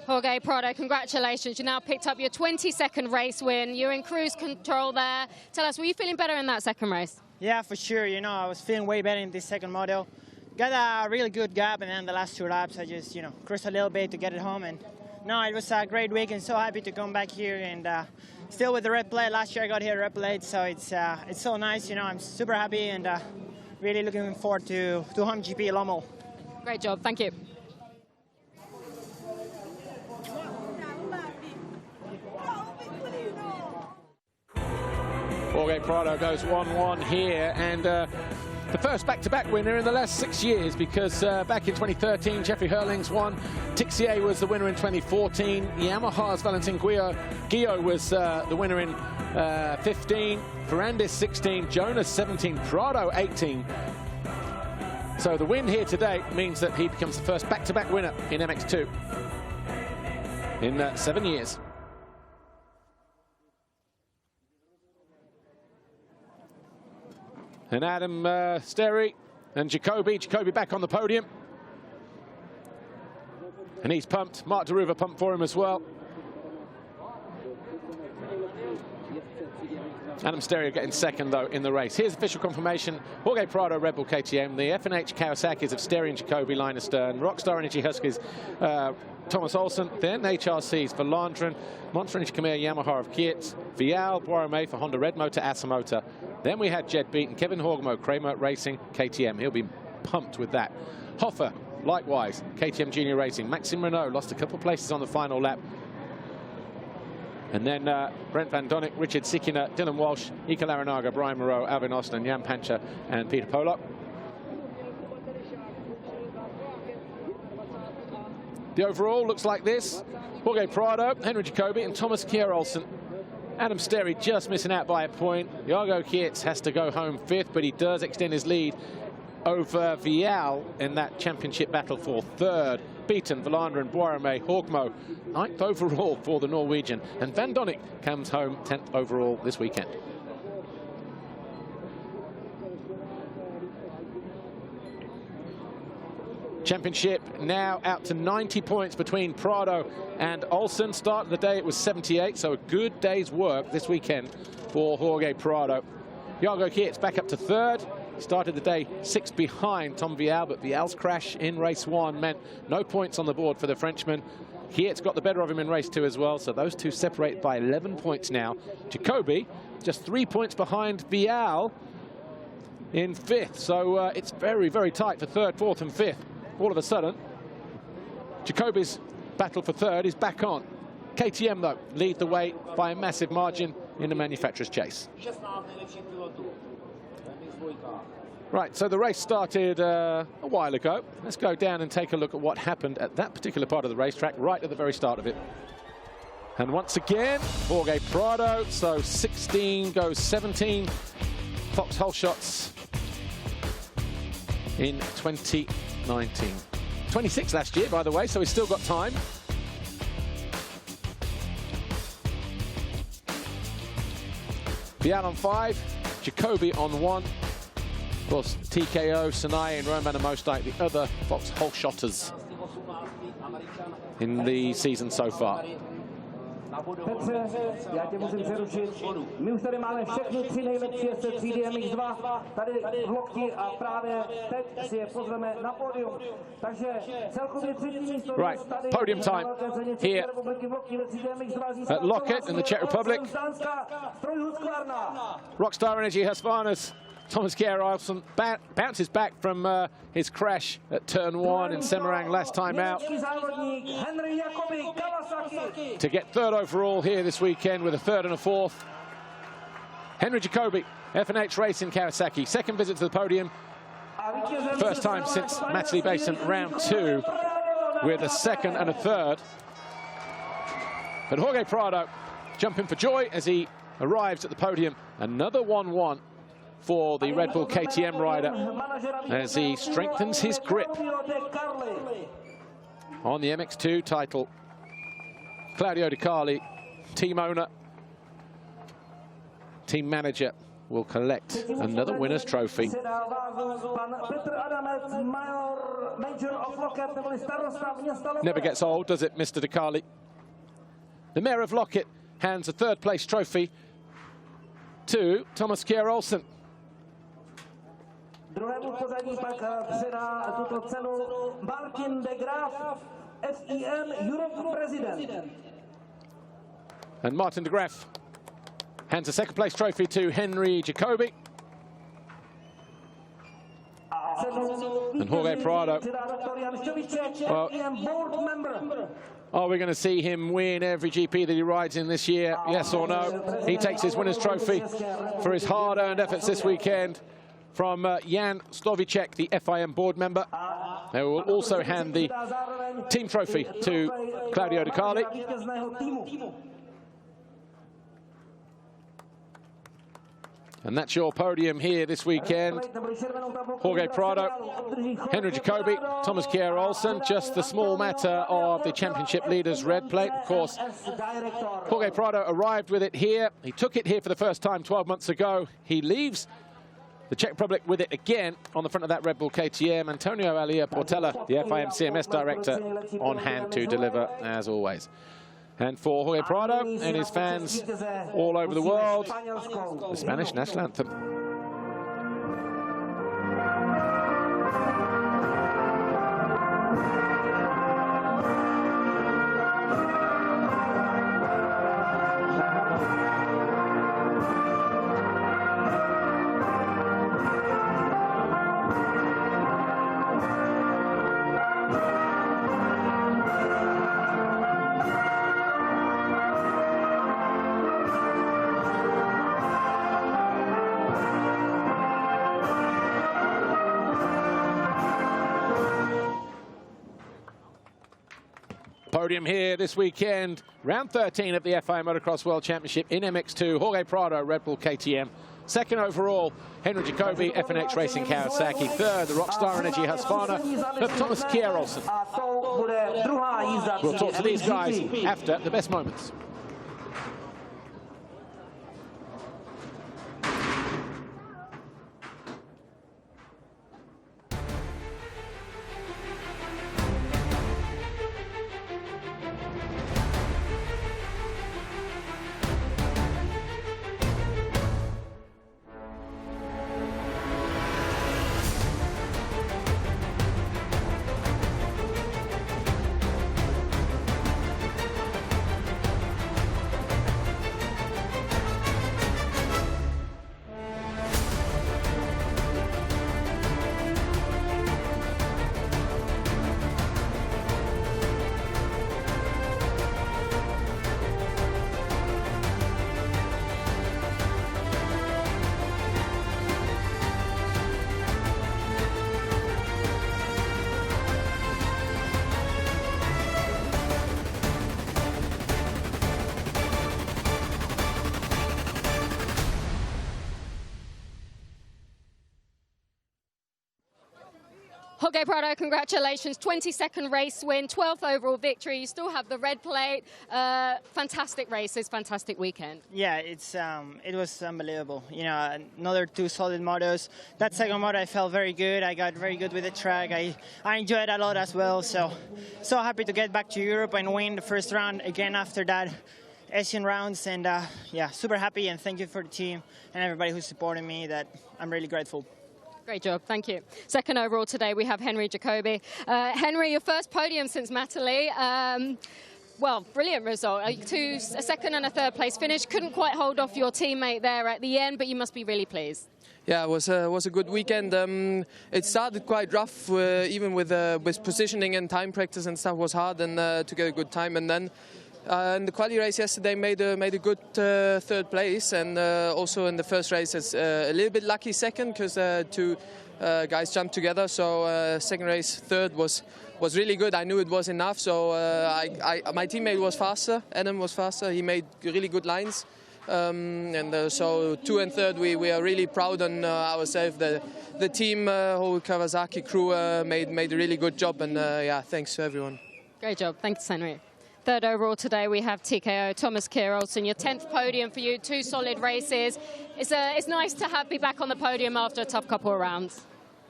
Jorge Prado, congratulations. You now picked up your 22nd race win. You're in cruise control there. Tell us, were you feeling better in that 2nd race?
Yeah, for sure. You know, I was feeling way better in this 2nd model. Got a really good gap, and then the last 2 laps, I just, you know, cruised a little bit to get it home. And no, it was a great week, and so happy to come back here and still with the red plate. Last year I got here red plate, so it's so nice. You know, I'm super happy and really looking forward to home GP Lommel.
Great job. Thank you.
Jorge Prado goes 1-1 here, and the first back-to-back winner in the last 6 years, because back in 2013, Jeffrey Hurlings won. Tixier was the winner in 2014. Yamaha's Valentin Guillot was the winner in 15. Ferrandis 16, Jonas 17, Prado 18. So the win here today means that he becomes the first back-to-back winner in MX2 in 7 years. And Adam Sterry and Jacoby back on the podium. And he's pumped. Mark Deruva pumped for him as well. Adam Sterry getting 2nd, though, in the race. Here's official confirmation. Jorge Prado, Red Bull KTM. The F&H Kawasaki's of Sterry and Jacoby, line astern. Rockstar Energy Huskies, Thomas Olsen. Then HRC's for Landren. Monster Energy Khmer Yamaha of Kiet. Vial Boromé for Honda Red Motor Asamoto. Then we had Jed Beaton, Kevin Horgmo, Kramer Racing, KTM. He'll be pumped with that. Hoffer, likewise, KTM Junior Racing. Maxime Renault lost a couple places on the final lap. And then Brent Van Donnick, Richard Sikina, Dylan Walsh, Ika Larinaga, Brian Moreau, Alvin Austin, Jan Pancha, and Peter Pollock. The overall looks like this. Jorge Prado, Henry Jacoby, and Thomas Kjær-Olsen. Adam Sterry just missing out by a point. Jago Kietz has to go home 5th, but he does extend his lead over Vial in that championship battle for 3rd. Beaton, Valander and Boromé, Horgmo, 9th overall for the Norwegian. And Van Donnick comes home 10th overall this weekend. Championship now out to 90 points between Prado and Olsen. Start of the day, it was 78, so a good day's work this weekend for Jorge Prado. Jago Kietz back up to 3rd. Started the day 6 behind Tom Vial, but Vial's crash in race 1 meant no points on the board for the Frenchman. Kietz got the better of him in race 2 as well, so those two separate by 11 points now. Jacoby just 3 points behind Vial in 5th, so it's very, very tight for 3rd, 4th and 5th. All of a sudden, Jacoby's battle for 3rd is back on. KTM, though, lead the way by a massive margin in the manufacturer's chase. Right, so the race started a while ago. Let's go down and take a look at what happened at that particular part of the racetrack right at the very start of it. And once again, Jorge Prado, so 16 goes 17 foxhole shots in 2019. 26 last year, by the way, so he's still got time. Vial on 5, Jacoby on 1. Of course, TKO, Sanai and Roman Amostai, the other Vauxhall shotters in the season so far.
Petře, já tě musím přerušit. My už tady máme všechny 3 nejlepší jezdce třídy MX2 tady v lokti a právě teď si je pozveme na pódium. Takže celkově 3. místo.
Right, podium time here at Locket in the Czech Republic. Rockstar Energy Husqvarna's Thomas Carroll bounces back from his crash at turn 1 in Semarang last time out to get 3rd overall here this weekend with a 3rd and a 4th. Henry Jacoby, F&H Racing Kawasaki, 2nd visit to the podium. First time since Matterley Basin round 2 with a 2nd and a 3rd. But Jorge Prado jumping for joy as he arrives at the podium. Another 1-1 for the Red Bull KTM rider as he strengthens his grip on the MX2 title. Claudio Di Carli, team owner, team manager, will collect another winner's trophy. Never gets old, does it, Mr. Di Carli? The Mayor of Locket hands a 3rd place trophy to Thomas Kjær-Olsen.
Druhému pořadí pak předá tuto cenu Martin de Graaf, FIM Europe President.
And Martin de Graaf hands a 2nd place trophy to Henry Jacoby. And Jorge Prado. Well, are we going to see him win every GP that he rides in this year? Yes or no? He takes his winner's trophy for his hard-earned efforts this weekend from Jan Stovicek, the FIM board member. They will also hand the team trophy to Claudio Di Carli. And that's your podium here this weekend. Jorge Prado, Henry Jacoby, Thomas Kjær-Olsen. Just the small matter of the championship leaders' red plate. Of course, Jorge Prado arrived with it here. He took it here for the first time 12 months ago. He leaves the Czech Republic with it again on the front of that Red Bull KTM. Antonio Alia Portela, the FIM CMS director, on hand to deliver as always. And for Jorge Prado and his fans all over the world, the Spanish national anthem. Podium here this weekend, round 13 of the FIM Motocross World Championship in MX2. Jorge Prado, Red Bull KTM. 2nd overall, Henry Jacoby, F&H Racing Kawasaki. 3rd, the Rockstar Energy Husqvarna of Thomas Kjær-Olsen. We'll talk to these guys after the best moments.
Jorge Prado, congratulations. 22nd race win, 12th overall victory. You still have the red plate. Fantastic races, fantastic weekend.
Yeah, it was unbelievable. You know, another 2 solid motos. That second moto I felt very good. I got very good with the track. I enjoyed it a lot as well. So happy to get back to Europe and win the first round again after that Asian rounds. And yeah, super happy, and thank you for the team and everybody who's supporting me. That I'm really grateful.
Great job, thank you. Second overall today, we have Henry Jacoby. Henry, your first podium since Matterley. Well, brilliant result. A second and a third place finish. Couldn't quite hold off your teammate there at the end, but you must be really pleased.
Yeah, it was a good weekend. It started quite rough, even with positioning and time practice and stuff was hard, and to get a good time. And then in the quali race yesterday, made a good third place, and also in the first race, it's a little bit lucky second because 2 guys jumped together. So second race, third was really good. I knew it was enough. So my teammate was faster. Adam was faster. He made really good lines. So 2 and third, we are really proud on ourselves. The team, whole Kawasaki crew, made a really good job, and yeah, thanks to everyone.
Great job, thanks Henry. Third overall today, we have TKO Thomas Carroll. Your 10th podium for you, 2 solid races. It's nice to be back on the podium after a tough couple of rounds.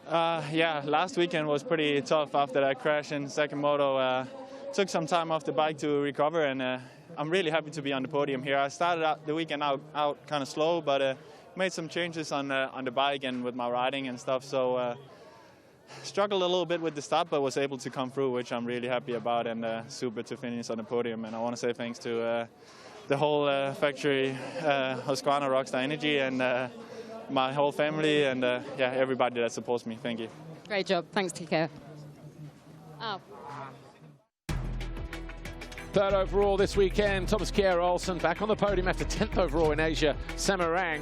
Yeah, last weekend was pretty tough after that crash in second moto. Took some time off the bike to recover, and I'm really happy to be on the podium here. I started out the weekend out kind of slow, but made some changes on the bike and with my riding and stuff. So struggled a little bit with the start, but was able to come through, which I'm really happy about, and super to finish on the podium. And I want to say thanks to the whole factory, Husqvarna Rockstar Energy, and my whole family, and yeah, everybody that supports me. Thank you.
Great job. Thanks, TKO. Oh.
Third overall this weekend, Thomas Kjær Olsen back on the podium after 10th overall in Asia, Samarang.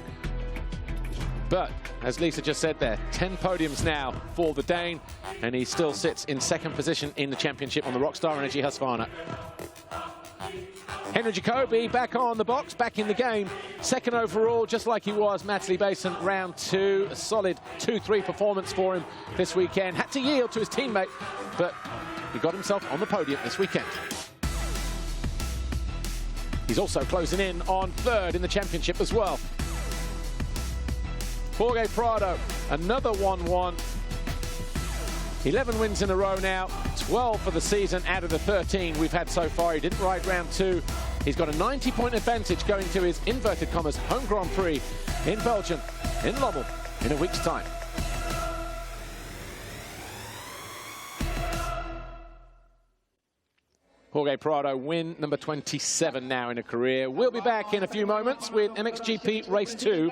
But, as Lisa just said there, 10 podiums now for the Dane, and he still sits in second position in the championship on the Rockstar Energy Husqvarna. Henry Jacoby back on the box, back in the game. Second overall, just like he was, Matterley Basin, round 2. A solid 2-3 performance for him this weekend. Had to yield to his teammate, but he got himself on the podium this weekend. He's also closing in on third in the championship as well. Jorge Prado, another 1-1. 11 wins in a row now, 12 for the season out of the 13 we've had so far. He didn't ride round 2. He's got a 90-point advantage going to his, inverted commas, home Grand Prix in Belgium, in Lommel, in a week's time. Jorge Prado, win number 27 now in a career. We'll be back in a few moments with MXGP Race 2.